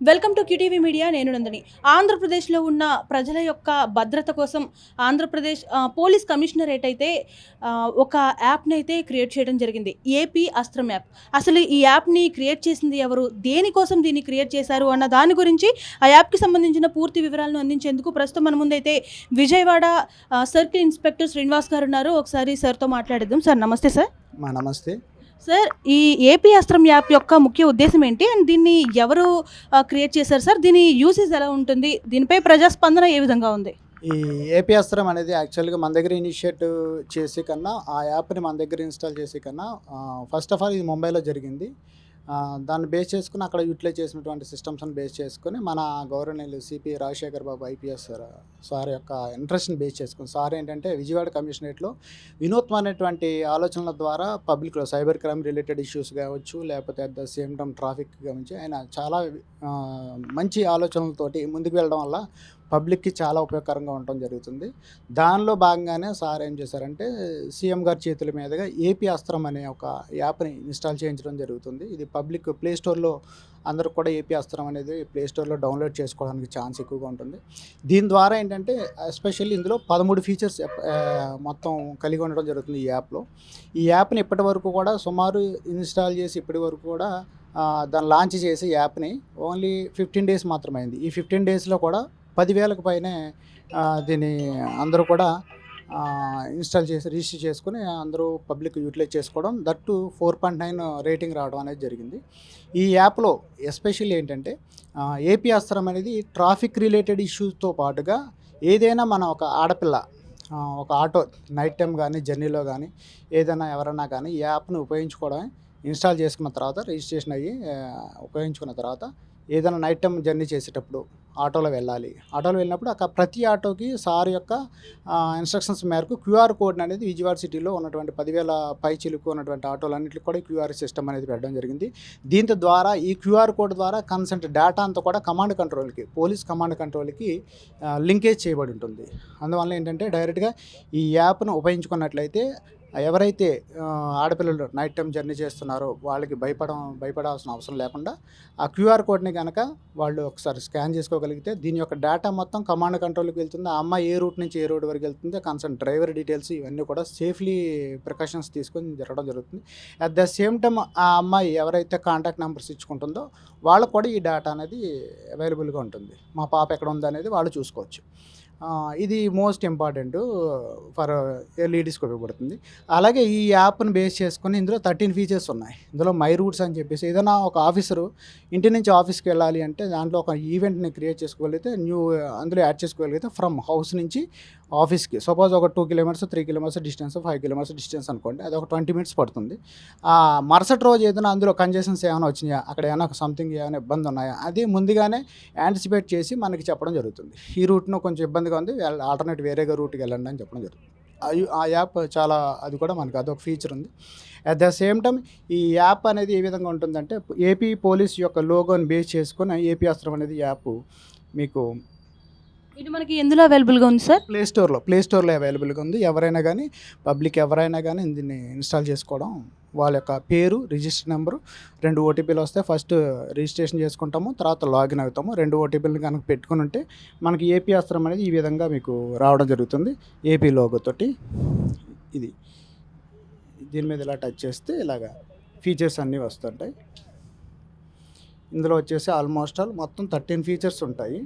Welcome to QTV media. నేను నందిని. ఆంధ్రప్రదేశ్లో ఉన్న ప్రజల యొక్క భద్రత కోసం ఆంధ్రప్రదేశ్ పోలీస్ కమిషనరేట్ అయితే ఒక యాప్ని అయితే క్రియేట్ చేయడం జరిగింది, ఏపీ అస్త్రం యాప్. అసలు ఈ యాప్ని క్రియేట్ చేసింది ఎవరు, దేనికోసం దీన్ని క్రియేట్ చేశారు అన్న దాని గురించి, ఆ యాప్కి సంబంధించిన పూర్తి వివరాలను అందించేందుకు ప్రస్తుతం మన ముందైతే విజయవాడ సర్కిల్ ఇన్స్పెక్టర్ శ్రీనివాస్ గారు ఉన్నారు. ఒకసారి సార్తో మాట్లాడేద్దాం. సార్ నమస్తే. సార్ నమస్తే సార్, ఈ ఏపీ అస్త్రం యాప్ యొక్క ముఖ్య ఉద్దేశం ఏంటి అండ్ దీన్ని ఎవరు క్రియేట్ చేశారు సార్? దీని యూసేజ్ ఎలా ఉంటుంది? దీనిపై ప్రజాస్పందన ఏ విధంగా ఉంది? ఈ ఏపీ అస్త్రం అనేది యాక్చువల్గా మన దగ్గర ఇనిషియేట్ చేసే కన్నా, ఆ యాప్ని మన దగ్గర ఇన్స్టాల్ చేసే కన్నా, ఫస్ట్ ఆఫ్ ఆల్ ఇది ముంబైలో జరిగింది. దాన్ని బేస్ చేసుకుని అక్కడ యూటిలైజ్ చేసినటువంటి సిస్టమ్స్ని బేస్ చేసుకుని మన గవర్నర్ సిపి రాజశేఖర్ బాబు ఐపీఎస్ సార్ యొక్క ఇంట్రెస్ట్ని బేస్ చేసుకుని, సార్ ఏంటంటే విజయవాడ కమిషనరేట్లో వినూత్నమైనటువంటి ఆలోచనల ద్వారా పబ్లిక్లో సైబర్ క్రైమ్ రిలేటెడ్ ఇష్యూస్ కావచ్చు, లేకపోతే at the same time traffic కావచ్చు, ఆయన చాలా మంచి ఆలోచనలతోటి ముందుకు వెళ్ళడం వల్ల పబ్లిక్కి చాలా ఉపయోగకరంగా ఉండటం జరుగుతుంది. దానిలో భాగంగానే సార్ ఏం చేశారంటే సీఎం గారి చేతుల మీదుగా ఏపీ అస్త్రం అనే ఒక యాప్ని ఇన్స్టాల్ చేయించడం జరుగుతుంది. ఇది పబ్లిక్ ప్లే స్టోర్లో అందరూ కూడా ఏపీ అస్త్రం అనేది ప్లే స్టోర్లో డౌన్లోడ్ చేసుకోవడానికి ఛాన్స్ ఎక్కువగా ఉంటుంది. దీని ద్వారా ఏంటంటే ఎస్పెషల్లీ ఇందులో 13 ఫీచర్స్ మొత్తం కలిగి ఉండడం జరుగుతుంది ఈ యాప్లో. ఈ యాప్ని ఇప్పటి వరకు కూడా సుమారు ఇన్స్టాల్ చేసి ఇప్పటి వరకు కూడా దాన్ని లాంచ్ చేసి యాప్ని ఓన్లీ 15 డేస్ మాత్రమే అయింది. ఈ 15 డేస్లో కూడా 10,000కు పైనే దీన్ని అందరూ కూడా ఇన్స్టాల్ చేసి రిజిస్టర్ చేసుకుని అందరూ పబ్లిక్ యూటిలైజ్ చేసుకోవడం, దట్టు 4.9 రేటింగ్ రావడం అనేది జరిగింది. ఈ యాప్లో ఎస్పెషల్లీ ఏంటంటే ఏపీ అస్త్రం అనేది ట్రాఫిక్ రిలేటెడ్ ఇష్యూస్తో పాటుగా ఏదైనా మన ఒక ఆడపిల్ల ఒక ఆటో నైట్ టైం కానీ జర్నీలో కానీ ఏదైనా ఎవరైనా కానీ ఈ యాప్ను ఉపయోగించుకోవడమే, ఇన్స్టాల్ చేసుకున్న తర్వాత రిజిస్ట్రేషన్ అయ్యి ఉపయోగించుకున్న తర్వాత ఏదైనా నైట్ టైం జర్నీ చేసేటప్పుడు ఆటోలో వెళ్ళినప్పుడు అక్కడ ప్రతి ఆటోకి సార్ యొక్క ఇన్స్ట్రక్షన్స్ మేరకు క్యూఆర్ కోడ్ అనేది విజయవాడ సిటీలో ఉన్నటువంటి 10,000 పైచిలుకు ఉన్నటువంటి ఆటోలన్నింటికి కూడా క్యూఆర్ సిస్టమ్ అనేది పెట్టడం జరిగింది. దీంతో ద్వారా ఈ క్యూఆర్ కోడ్ ద్వారా కన్సెంట్ డేటా అంతా కూడా పోలీస్ కమాండ్ కంట్రోల్కి లింకేజ్ చేయబడి ఉంటుంది. అందువల్ల ఏంటంటే డైరెక్ట్గా ఈ యాప్ను ఉపయోగించుకున్నట్లయితే ఎవరైతే ఆడపిల్లలు నైట్ టైం జర్నీ చేస్తున్నారో వాళ్ళకి భయపడాల్సిన అవసరం లేకుండా ఆ క్యూఆర్ కోడ్ని కనుక వాళ్ళు ఒకసారి స్కాన్ చేసుకోగలిగితే దీని యొక్క డేటా మొత్తం కమాండ్ కంట్రోల్కి వెళ్తుంది. ఆ అమ్మాయి ఏ రూట్ నుంచి ఏ రోడ్ వరకు వెళ్తుంది, కన్సర్న్ డ్రైవర్ డీటెయిల్స్ ఇవన్నీ కూడా సేఫ్లీ ప్రికాషన్స్ తీసుకొని జరగడం జరుగుతుంది. అట్ ద సేమ్ టైం ఆ అమ్మాయి ఎవరైతే కాంటాక్ట్ నెంబర్స్ ఇచ్చుకుంటుందో వాళ్ళకు కూడా ఈ డేటా అనేది అవైలబుల్గా ఉంటుంది. మా పాప ఎక్కడ ఉందనేది వాళ్ళు చూసుకోవచ్చు. ఇది మోస్ట్ ఇంపార్టెంట్ ఫర్ లేడీస్కి ఉపయోగపడుతుంది. అలాగే ఈ యాప్ను బేస్ చేసుకొని ఇందులో 13 ఫీచర్స్ ఉన్నాయి. ఇందులో మై రూట్స్ అని చెప్పేసి ఏదైనా ఒక ఆఫీసరు ఇంటి నుంచి ఆఫీస్కి వెళ్ళాలి అంటే దాంట్లో ఒక ఈవెంట్ని క్రియేట్ చేసుకోగలిగితే అందులో యాడ్ చేసుకోగలిగితే ఫ్రమ్ హౌస్ నుంచి ఆఫీస్కి సపోజ్ ఒక 2 kilometres 3 kilometres distance 5 kilometres distance అనుకోండి, అది ఒక 20 మినిట్స్ పడుతుంది. మరుసటి రోజు ఏదైనా అందులో కంజెషన్స్ ఏమైనా వచ్చినాయా, అక్కడ ఏమైనా సంథింగ్ ఏమైనా ఇబ్బంది ఉన్నాయా, అది ముందుగానే యాంటిసిపేట్ చేసి మనకి చెప్పడం జరుగుతుంది. ఈ రూట్ను కొంచెం ఇబ్బందిగా ఉంది, ఆల్టర్నేట్ వేరేగా రూట్కి వెళ్ళండి అని చెప్పడం జరుగుతుంది. ఆ యాప్ చాలా, అది కూడా మనకు అదొక ఫీచర్ ఉంది. అట్ ద సేమ్ టైం ఈ యాప్ అనేది ఏ విధంగా ఉంటుందంటే ఏపీ పోలీస్ యొక్క లోగోని బేస్ చేసుకుని ఏపీ అస్త్రం అనేది యాప్ మీకు ఇది మనకి ఎందులో అవైలబుల్గా ఉంది సార్? ప్లే స్టోర్లో అవైలబుల్గా ఉంది. పబ్లిక్ ఎవరైనా కానీ దీన్ని ఇన్స్టాల్ చేసుకోవడం, వాళ్ళ యొక్క పేరు, రిజిస్టర్ నెంబరు, 2 ఓటీపీలు వస్తాయి. ఫస్ట్ రిజిస్ట్రేషన్ చేసుకుంటాము, తర్వాత లాగిన్ అవుతాము. 2 ఓటీపీలు కనుక పెట్టుకుని ఉంటే మనకి ఏపీ అస్త్రం అనేది ఈ విధంగా మీకు రావడం జరుగుతుంది. ఏపీ లోగోతోటి దీని మీద ఇలా టచ్ చేస్తే ఇలాగా ఫీచర్స్ అన్నీ వస్తుంటాయి. ఇందులో వచ్చేసి ఆల్మోస్ట్ మొత్తం 13 ఫీచర్స్ ఉంటాయి.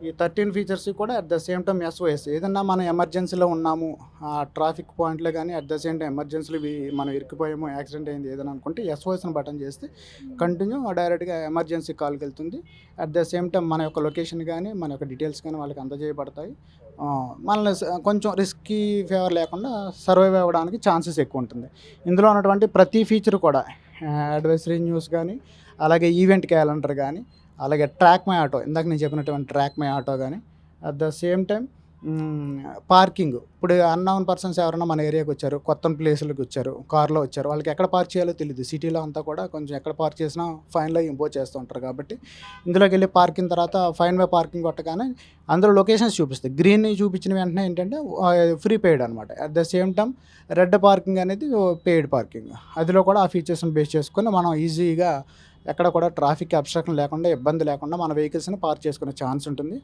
ఈ 13 ఫీచర్స్ కూడా at the same time SOS, ఏదన్నా మనం ఎమర్జెన్సీలో ఉన్నాము ఆ ట్రాఫిక్ పాయింట్లో కానీ అట్ ద సేమ్ టైం ఎమర్జెన్సీలో మనం ఇరుక్కుపోయాము, యాక్సిడెంట్ అయింది ఏదైనా అనుకుంటే SOSని బటన్ చేస్తే కంటిన్యూ డైరెక్ట్గా ఎమర్జెన్సీ కాల్కి వెళ్తుంది. అట్ ద సేమ్ టైం మన యొక్క లొకేషన్ కానీ మన యొక్క డీటెయిల్స్ కానీ వాళ్ళకి అందజేయబడతాయి. మనల్ని కొంచెం రిస్కీ ఫేవర్ లేకుండా సర్వైవ్ అవ్వడానికి ఛాన్సెస్ ఎక్కువ ఉంటుంది. ఇందులో ఉన్నటువంటి ప్రతి ఫీచర్ కూడా అడ్వైజరీ న్యూస్ కానీ, అలాగే ఈవెంట్ క్యాలెండర్ కానీ, అలాగే ట్రాక్ మై ఆటో, ఇందాక నేను చెప్పినటువంటి ట్రాక్ మై ఆటో కానీ, at the same time parking. ఇప్పుడు అన్నోన్ పర్సన్స్ ఎవరైనా మన ఏరియాకి వచ్చారు, కొత్త ప్లేసులకు వచ్చారు, కార్లో వచ్చారు, వాళ్ళకి ఎక్కడ పార్క్ చేయాలో తెలియదు. సిటీలో అంతా కూడా కొంచెం ఎక్కడ పార్క్ చేసినా ఫైన్లో ఇంపోజ్ చేస్తూ ఉంటారు. కాబట్టి ఇందులోకి వెళ్ళి పార్కింగ్ తర్వాత ఫైన్ బై పార్కింగ్ కొట్టగానే అందులో లొకేషన్స్ చూపిస్తాయి. గ్రీన్ చూపించిన వెంటనే ఏంటంటే ఫ్రీ పెయిడ్ అనమాట. At the same time red parking అనేది పెయిడ్ పార్కింగ్. అదిలో కూడా ఆ ఫీచర్స్ని బేస్ చేసుకొని మనం ఈజీగా ఎక్కడ కూడా ట్రాఫిక్ అబ్స్ట్రక్షన్ లేకుండా, ఇబ్బంది లేకుండా మన వెహికల్స్ని పార్క్ చేసుకునే ఛాన్స్ ఉంటుంది.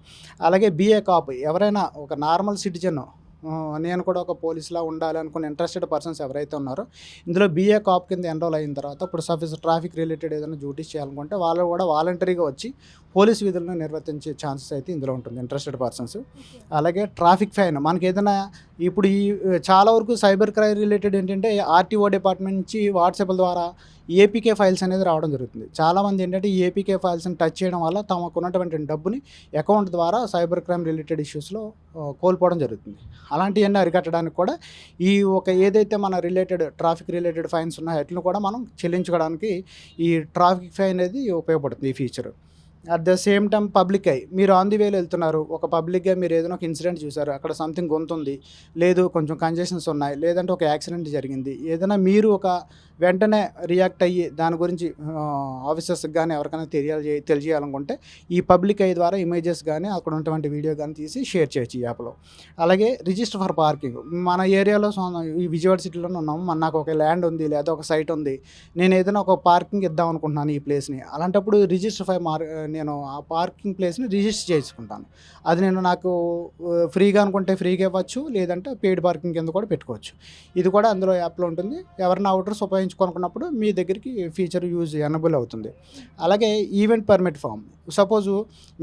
అలాగే బీఏ కాప్ ఎవరైనా ఒక నార్మల్ సిటిజన్, నేను కూడా ఒక పోలీస్లా ఉండాలి అనుకున్న ఇంట్రెస్టెడ్ పర్సన్స్ ఎవరైతే ఉన్నారో ఇందులో బీఏ కాప్ కింద ఎన్రోల్ అయిన తర్వాత ఇప్పుడు సఫీస్ ట్రాఫిక్ రిలేటెడ్ ఏదైనా డ్యూటీస్ చేయాలనుకుంటే వాళ్ళు కూడా వాలంటరీగా వచ్చి పోలీస్ విధులను నిర్వర్తించే ఛాన్సెస్ అయితే ఇందులో ఉంటుంది ఇంట్రెస్టెడ్ పర్సన్స్. అలాగే ట్రాఫిక్ ఫైన్ మనకి ఏదైనా ఇప్పుడు ఈ చాలా వరకు సైబర్ క్రైమ్ రిలేటెడ్ ఏంటంటే ఆర్టీఓ డిపార్ట్మెంట్ నుంచి వాట్సాప్ ద్వారా ఏపీకే ఫైల్స్ అనేది రావడం జరుగుతుంది. చాలామంది ఏంటంటే ఈ ఏపీకే ఫైల్స్ని టచ్ చేయడం వల్ల తమకు ఉన్నటువంటి డబ్బుని అకౌంట్ ద్వారా సైబర్ క్రైమ్ రిలేటెడ్ ఇష్యూస్లో కోల్పోవడం జరుగుతుంది. అలాంటివన్నీ అరికట్టడానికి కూడా ఈ ఒక ఏదైతే మన ట్రాఫిక్ రిలేటెడ్ ఫైన్స్ ఉన్నాయో వాటిని కూడా మనం చెల్లించుకోవడానికి ఈ ట్రాఫిక్ ఫైన్ అనేది ఉపయోగపడుతుంది ఈ feature. At the same time public I మీరు ఆన్ ది వేలో వెళ్తున్నారు, ఒక పబ్లిక్గా మీరు ఏదైనా ఒక ఇన్సిడెంట్ చూసారు, అక్కడ సంథింగ్ గొంతుంది, లేదు కొంచెం కంజెషన్స్ ఉన్నాయి, లేదంటే ఒక యాక్సిడెంట్ జరిగింది, ఏదైనా మీరు ఒక వెంటనే రియాక్ట్ అయ్యి దాని గురించి ఆఫీసర్స్కి కానీ ఎవరికైనా తెలియజేయాలనుకుంటే ఈ పబ్లిక్ ఐ ద్వారా ఇమేజెస్ కానీ అక్కడ ఉన్నటువంటి వీడియో కానీ తీసి షేర్ చేయొచ్చు ఈ యాప్లో. అలాగే రిజిస్టర్ ఫర్ పార్కింగ్ మన ఏరియాలో ఈ విజయవాడ సిటీలోనే ఉన్నాము, నాకు ఒక ల్యాండ్ ఉంది లేదా ఒక సైట్ ఉంది, నేను ఏదైనా ఒక పార్కింగ్ ఇద్దాం అనుకుంటున్నాను ఈ ప్లేస్ని, అలాంటప్పుడు రిజిస్టర్ ఫర్ నేను ఆ పార్కింగ్ ప్లేస్ని రిజిస్టర్ చేసుకుంటాను. అది నాకు ఫ్రీగా అనుకుంటే ఫ్రీగా ఇవ్వచ్చు, లేదంటే పెయిడ్ పార్కింగ్ కింద కూడా పెట్టుకోవచ్చు. ఇది కూడా అందులో యాప్లో ఉంటుంది. ఎవరైనా అవుటర్స్ ఉపయోగించుకోనుకున్నప్పుడు మీ దగ్గరికి ఫీచర్ ఎనబుల్ అవుతుంది. అలాగే ఈవెంట్ పర్మిట్ ఫామ్, సపోజు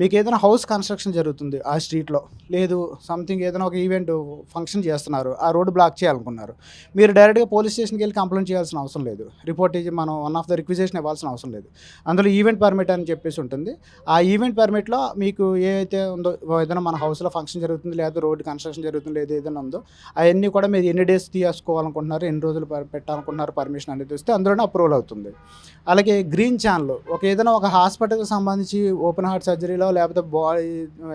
మీకు ఏదైనా హౌస్ కన్స్ట్రక్షన్ జరుగుతుంది ఆ స్ట్రీట్లో, లేదు సంథింగ్ ఏదైనా ఒక ఈవెంట్ ఫంక్షన్ చేస్తున్నారు, ఆ రోడ్డు బ్లాక్ చేయాలనుకున్నారు, మీరు డైరెక్ట్గా పోలీస్ స్టేషన్కి వెళ్ళి కంప్లైంట్ చేయాల్సిన అవసరం లేదు, రిపోర్ట్ ఇచ్చి మనం వన్ ఆఫ్ ద రిక్విజిషన్ ఇవ్వాల్సిన అవసరం లేదు. అందులో ఈవెంట్ పర్మిట్ అని చెప్పేసి ఉంటుంది. ఆ ఈవెంట్ పర్మిట్లో మీకు ఏదైతే ఉందో, ఏదైనా మన హౌస్లో ఫంక్షన్ జరుగుతుంది, లేదా రోడ్డు కన్స్ట్రక్షన్ జరుగుతుంది, లేదా ఏదైనా ఉందో అవన్నీ కూడా మీరు ఎన్ని డేస్ తీసుకోవాలనుకుంటున్నారు, ఎన్ని రోజులు పెట్టాలనుకుంటున్నారు పర్మిషన్ అనేది వస్తే అందులోనే అప్రూవల్ అవుతుంది. అలాగే గ్రీన్ ఛానల్ ఏదైనా ఒక హాస్పిటల్కి సంబంధించి ఓపెన్ హార్ట్ సర్జరీలో లేకపోతే బాడీ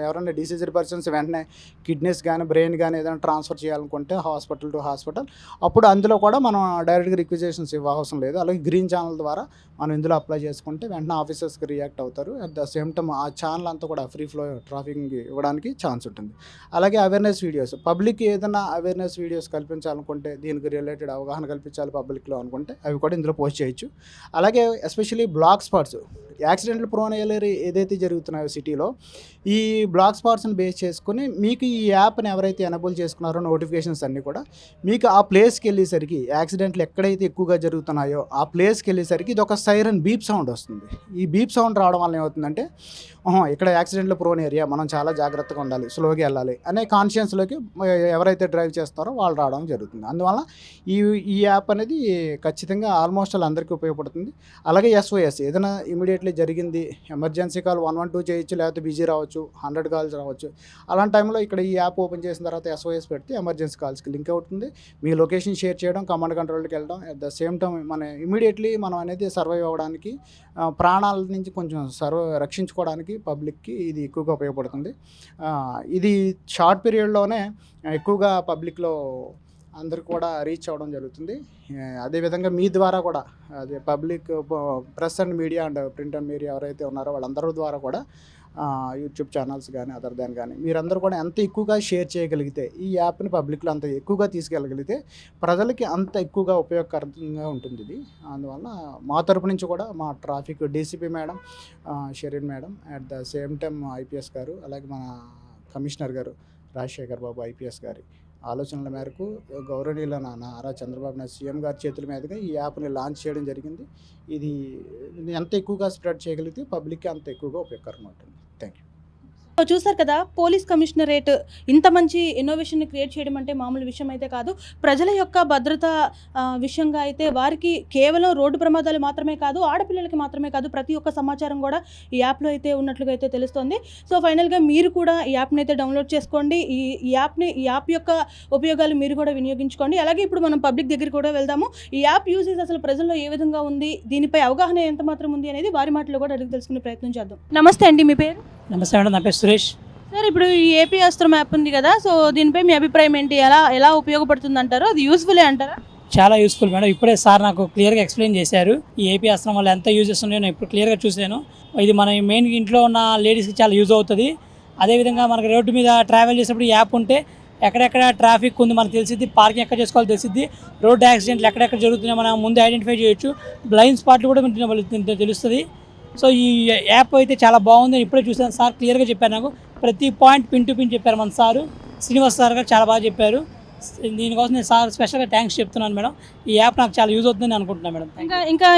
ఎవరైనా డిసీజ్డ్ పర్సన్స్ వెంటనే కిడ్నీస్ కానీ బ్రెయిన్ కానీ ఏదైనా ట్రాన్స్ఫర్ చేయాలనుకుంటే హాస్పిటల్ టు హాస్పిటల్, అప్పుడు అందులో కూడా మనం డైరెక్ట్గా రిక్విజిషన్స్ ఇవ్వవసరం లేదు. అలాగే గ్రీన్ ఛానల్ ద్వారా మనం ఇందులో అప్లై చేసుకుంటే వెంటనే ఆఫీసర్స్కి రియాక్ట్ అవుతారు. అట్ ద సేమ్ టైమ్ ఆ ఛానల్ అంతా కూడా ఫ్రీ ఫ్లో ట్రాఫిక్ ఇవ్వడానికి ఛాన్స్ ఉంటుంది. అలాగే అవేర్నెస్ వీడియోస్, పబ్లిక్ ఏదైనా అవేర్నెస్ వీడియోస్ కల్పించాలనుకుంటే, దీనికి రిలేటెడ్ అవగాహన కల్పించాలి పబ్లిక్లో అనుకుంటే అవి కూడా ఇందులో పోస్ట్ చేయొచ్చు. అలాగే especially black spots, accidental prone area ఏదైతే జరుగుతున్నాయో సిటీలో, ఈ బ్లాక్ స్పాట్స్ని బేస్ చేసుకుని మీకు ఈ యాప్ని ఎవరైతే ఎనబుల్ చేసుకున్నారో నోటిఫికేషన్స్ అన్నీ కూడా మీకు ఆ ప్లేస్కి వెళ్ళేసరికి, యాక్సిడెంట్లు ఎక్కడైతే ఎక్కువగా జరుగుతున్నాయో ఆ ప్లేస్కి వెళ్ళేసరికి ఇది ఒక సైరన్ బీప్ సౌండ్ వస్తుంది. ఈ బీప్ సౌండ్ రావడం వల్ల ఏమవుతుందంటే ఇక్కడ యాక్సిడెంట్లో ప్రోన్ ఏరియా, మనం చాలా జాగ్రత్తగా ఉండాలి, స్లోగా వెళ్ళాలి అనే కాన్షియన్స్లోకి ఎవరైతే డ్రైవ్ చేస్తారో వాళ్ళు రావడం జరుగుతుంది. అందువల్ల ఈ యాప్ అనేది ఖచ్చితంగా ఆల్మోస్ట్ అందరికీ ఉపయోగపడుతుంది. అలాగే SOS ఏదైనా ఇమీడియట్లీ జరిగింది, ఎమర్జెన్సీ కాల్ 112 చేయొచ్చు, లేకపోతే బిజీ రావచ్చు, 100 కాల్స్ రావచ్చు. అలాంటి టైంలో ఇక్కడ ఈ యాప్ ఓపెన్ చేసిన తర్వాత SOS పెడితే ఎమర్జెన్సీ కాల్స్కి లింక్ అవుతుంది. మీ లొకేషన్ షేర్ చేయడం, కమాండ్ కంట్రోల్కి వెళ్ళడం, at the same time immediately మనం అనేది సర్వైవ్ అవ్వడానికి, ప్రాణాల నుంచి కొంచెం రక్షించుకోవడానికి పబ్లిక్కి ఇది ఎక్కువగా ఉపయోగపడుతుంది. ఇది షార్ట్ పీరియడ్లోనే ఎక్కువగా పబ్లిక్లో అందరికి కూడా రీచ్ అవ్వడం జరుగుతుంది. అదేవిధంగా మీ ద్వారా కూడా, అదే public press and media and print and media ఎవరైతే ఉన్నారో వాళ్ళందరి ద్వారా కూడా యూట్యూబ్ ఛానల్స్ కానీ అదర్ దాన్ కానీ మీరందరూ కూడా ఎంత ఎక్కువగా షేర్ చేయగలిగితే, ఈ యాప్ని పబ్లిక్లో అంత ఎక్కువగా తీసుకెళ్ళగలిగితే ప్రజలకి అంత ఎక్కువగా ఉపయోగకరంగా ఉంటుంది ఇది. అందువల్ల మా తరపు నుంచి కూడా మా traffic DCP madam, Shereen madam, at the same time IPS గారు, అలాగే మన కమిషనర్ గారు రాజశేఖర్ బాబు IPS గారి ఆలోచనల మేరకు గౌరవనీయుల నారా చంద్రబాబు నాయుడు CM గారి చేతుల మీదుగా ఈ యాప్ని లాంచ్ చేయడం జరిగింది. ఇది ఎంత ఎక్కువగా స్ప్రెడ్ చేయగలిగితే పబ్లిక్కి అంత ఎక్కువగా ఉపయోగకరంగా ఉంటుంది. Thank you. చూసారు కదా, పోలీస్ కమిషనరేట్ ఇంత మంచి ఇన్నోవేషన్ని క్రియేట్ చేయడం అంటే మామూలు విషయం అయితే కాదు. ప్రజల యొక్క భద్రత విషయంగా అయితే వారికి కేవలం రోడ్డు ప్రమాదాలు మాత్రమే కాదు, ఆడపిల్లలకి మాత్రమే కాదు, ప్రతి ఒక్క సమాచారం కూడా ఈ యాప్లో అయితే ఉన్నట్లుగా అయితే తెలుస్తుంది. సో ఫైనల్గా మీరు కూడా ఈ యాప్ని అయితే డౌన్లోడ్ చేసుకోండి. ఈ యాప్ యొక్క ఉపయోగాలు మీరు కూడా వినియోగించుకోండి. అలాగే ఇప్పుడు మనం పబ్లిక్ దగ్గర కూడా వెళ్దాము. ఈ యాప్ యూసేజ్ అసలు ప్రజల్లో ఏ విధంగా ఉంది, దీనిపై అవగాహన ఎంత మాత్రం ఉంది అనేది వారి మాటలో కూడా అడిగి తెలుసుకునే ప్రయత్నం చేద్దాం. నమస్తే అండి, మీ పేరు? నమస్తే మేడం, నా పేరు సురేష్. సార్, ఇప్పుడు ఈ ఏపీ అస్త్రం యాప్ ఉంది కదా, సో దీనిపై మీ అభిప్రాయం ఏంటి? ఎలా ఉపయోగపడుతుంది అంటారు? అది యూస్ఫుల్లే అంటారా? చాలా యూస్ఫుల్ మేడం. ఇప్పుడే సార్ నాకు క్లియర్గా ఎక్స్ప్లెయిన్ చేశారు. ఈ ఏపీ అస్త్రం వల్ల ఎంత యూజెస్ ఉన్నాయో నేను ఇప్పుడు క్లియర్గా చూశాను. ఇది మన మెయిన్ ఇంట్లో ఉన్న లేడీస్కి చాలా యూజ్ అవుతుంది. అదేవిధంగా మనకు రోడ్డు మీద ట్రావెల్ చేసేటప్పుడు ఈ యాప్ ఉంటే ఎక్కడెక్కడ ట్రాఫిక్ ఉంది మనకు తెలిసిద్ది, పార్కింగ్ ఎక్కడ చేసుకోవాలో తెలిసిద్ది, రోడ్ యాక్సిడెంట్లు ఎక్కడెక్కడ జరుగుతున్నాయో మనం ముందు ఐడెంటిఫై చేయొచ్చు, బ్లైండ్ స్పాట్లు కూడా మనకి తెలుస్తుంది. సో ఈ యాప్ అయితే చాలా బాగుంది. ఇప్పుడే చూసాను, సార్ క్లియర్గా చెప్పారు నాకు, ప్రతి పాయింట్ పిన్ టు పిన్ చెప్పారు మన సారు శ్రీనివాస్ సార్ గారు, చాలా బాగా చెప్పారు. దీనికోసం నేను సార్ స్పెషల్గా థ్యాంక్స్ చెప్తున్నాను మేడం. ఈ యాప్ నాకు చాలా యూజ్ అవుతుందని అనుకుంటున్నాను మేడం.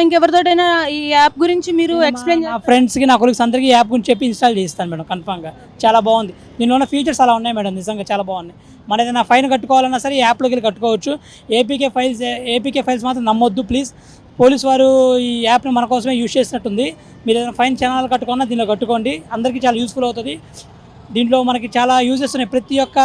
ఇంకెవరితోటైనా ఈ యాప్ గురించి మీరు ఎక్స్ప్లెయిన్ నా ఫ్రెండ్స్కి, నా కొలీగ్స్ అందరికీ ఈ యాప్ గురించి చెప్పి ఇన్స్టాల్ చేస్తాను మేడం కన్ఫామ్గా. చాలా బాగుంది, దీనిలో ఉన్న ఫీచర్స్ అలా ఉన్నాయి మేడం, నిజంగా చాలా బాగున్నాయి. మన ఏదైనా ఫైన్ కట్టుకోవాలన్నా సరే ఈ యాప్లోకి వెళ్ళి కట్టుకోవచ్చు. ఏపీకే ఫైల్స్ మాత్రం నమ్మొద్దు ప్లీజ్. పోలీస్ వారు ఈ యాప్ని మన కోసమే యూజ్ చేసినట్టుంది. మీరు ఏదైనా ఫైన్ ఛానల్ కట్టుకున్నా దీనిలో కట్టుకోండి, అందరికీ చాలా యూస్ఫుల్ అవుతుంది. దీంట్లో మనకి చాలా యూజెస్ ఉన్నాయి. ప్రతి ఒక్క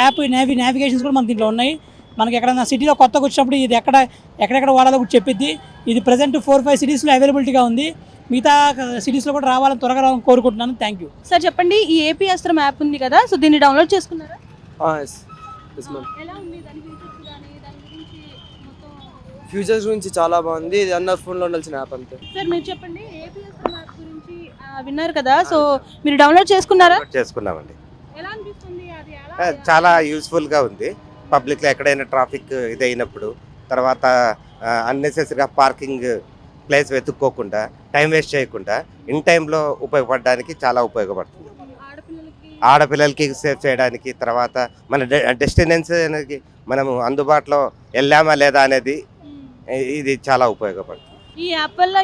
యాప్ నావిగేషన్స్ కూడా మన దీంట్లో ఉన్నాయి. మనకి ఎక్కడైనా సిటీలో కొత్తగా వచ్చినప్పుడు ఇది ఎక్కడెక్కడ వాడాలో కూడా చెప్పిద్ది. ఇది ప్రజెంట్ 4-5 సిటీస్లో అవైలబిలిటీగా ఉంది. మిగతా సిటీస్లో కూడా రావాలని త్వరగా రావాలని కోరుకుంటున్నాను. Thank you sir. చెప్పండి, ఈ ఏపీ అస్త్రం యాప్ ఉంది కదా, సో దీన్ని డౌన్లోడ్ చేసుకున్నారా? ఎలా ఉంది దాని ఫీచర్స్ కానీ దాని గురించి మొత్తం? ఫ్యూచర్స్ గురించి చాలా బాగుంది. ఇది అందరి ఫోన్లో ఉండాల్సిన యాప్ అంతే. సార్ మీరు చెప్పండి, ఏపీ అస్త్రం యాప్ గురించి విన్నారు కదా, సో మీరు డౌన్లోడ్ చేసుకున్నారా? చేసుకున్నామండి. ఎలా అనిపిస్తుంది అది? ఎలా చాలా యూస్ఫుల్గా ఉంది. పబ్లిక్లో ఎక్కడైనా ట్రాఫిక్ ఇది అయినప్పుడు, తర్వాత అన్నెసెసరీగా పార్కింగ్ ప్లేస్ వెతుక్కోకుండా, టైం వేస్ట్ చేయకుండా ఇన్ టైంలో ఉపయోగపడడానికి చాలా ఉపయోగపడుతుంది. ఆడపిల్లలకి సేవ్ చేయడానికి, తర్వాత మన డెస్టినేషన్కి మనము అందుబాటులో వెళ్ళామా లేదా అనేది ఇది చాలా ఉపయోగపడుతుంది. ఈ యాప్ వల్ల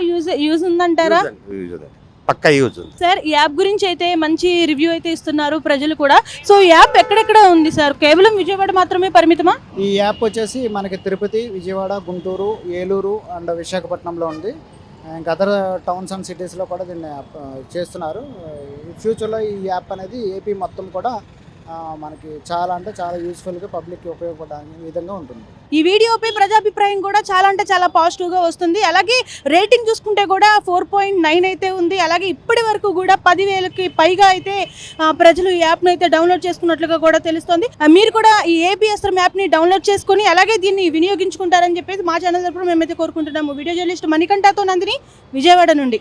యూజ్ ఉందంటారా? యూజ్ ఉంది, పక్కా యూజ్ ఉంది సార్. ఈ యాప్ గురించి అయితే మంచి రివ్యూ అయితే ఇస్తున్నారు ప్రజలు కూడా. సో ఈ యాప్ ఎక్కడెక్కడ ఉంది సార్? కేవలం విజయవాడ మాత్రమే పరిమితమా? ఈ యాప్ వచ్చేసి మనకి తిరుపతి, విజయవాడ, గుంటూరు, ఏలూరు అండ్ విశాఖపట్నంలో ఉంది. ఇంకా అదర్ టౌన్స్ అండ్ సిటీస్లో కూడా దీన్ని చేస్తున్నారు. ఫ్యూచర్లో ఈ యాప్ అనేది ఏపీ మొత్తం కూడా మనకి చాలా అంటే చాలా యూస్ఫుల్గా పబ్లిక్కి ఉపయోగపడడానికి విధంగా ఉంటుంది. ఈ వీడియోపై ప్రజాభిప్రాయం కూడా చాలా అంటే చాలా పాజిటివ్గా వస్తుంది. అలాగే రేటింగ్ చూసుకుంటే కూడా 4.9 అయితే ఉంది. అలాగే ఇప్పటి వరకు కూడా 10,000కి పైగా అయితే ప్రజలు ఈ యాప్ను అయితే డౌన్లోడ్ చేసుకున్నట్లుగా కూడా తెలుస్తుంది. మీరు కూడా ఈ ఏపీ అస్త్రం యాప్ని డౌన్లోడ్ చేసుకుని అలాగే దీన్ని వినియోగించుకుంటారని చెప్పేసి మా ఛానల్ తరపున మేమైతే కోరుకుంటున్నాము. వీడియో జర్నలిస్ట్ మణికంఠతో నందిని, విజయవాడ నుండి.